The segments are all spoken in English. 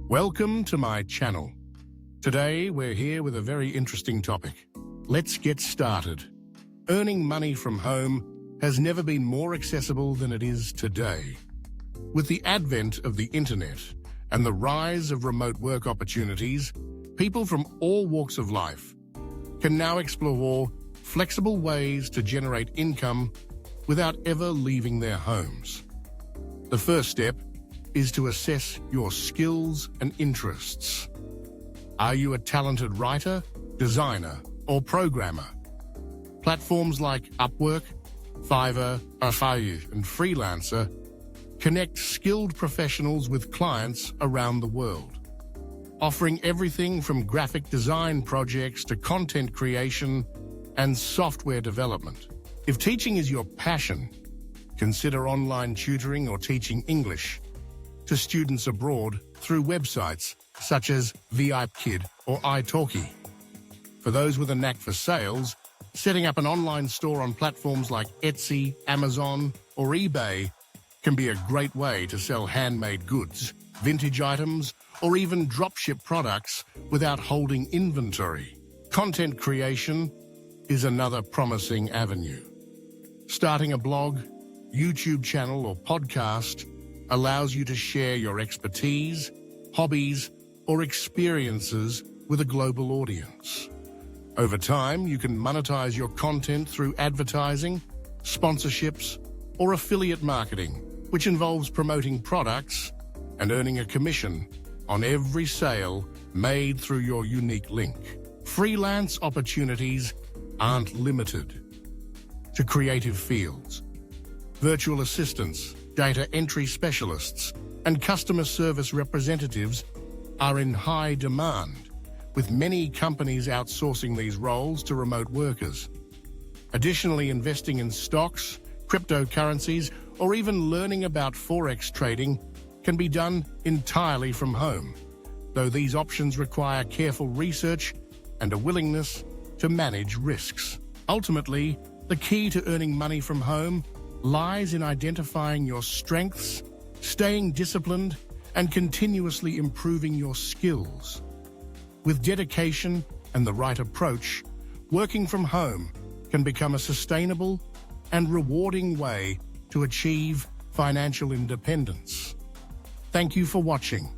Welcome to my channel. Today we're here with a very interesting topic. Let's get started. Earning money from home has never been more accessible than it is today. With the advent of the internet and the rise of remote work opportunities, people from all walks of life can now explore flexible ways to generate income without ever leaving their homes. The first step is to assess your skills and interests. Are you a talented writer, designer, or programmer? Platforms like Upwork, Fiverr, Fiverr, and Freelancer connect skilled professionals with clients around the world, offering everything from graphic design projects to content creation and software development. If teaching is your passion, consider online tutoring or teaching English to students abroad through websites such as VIPKid or italki. For those with a knack for sales, setting up an online store on platforms like Etsy, Amazon, or eBay can be a great way to sell handmade goods, vintage items, or even dropship products without holding inventory. Content creation is another promising avenue. Starting a blog, YouTube channel, or podcast allows you to share your expertise, hobbies, or experiences with a global audience. Over time, you can monetize your content through advertising, sponsorships, or affiliate marketing, which involves promoting products and earning a commission on every sale made through your unique link. Freelance opportunities aren't limited to creative fields. Virtual assistants, data entry specialists, and customer service representatives are in high demand, with many companies outsourcing these roles to remote workers. Additionally, investing in stocks, cryptocurrencies, or even learning about Forex trading can be done entirely from home, though these options require careful research and a willingness to manage risks. Ultimately, the key to earning money from home lies in identifying your strengths, staying disciplined, and continuously improving your skills. With dedication and the right approach, working from home can become a sustainable and rewarding way to achieve financial independence. Thank you for watching.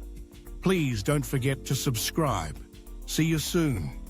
Please don't forget to subscribe. See you soon.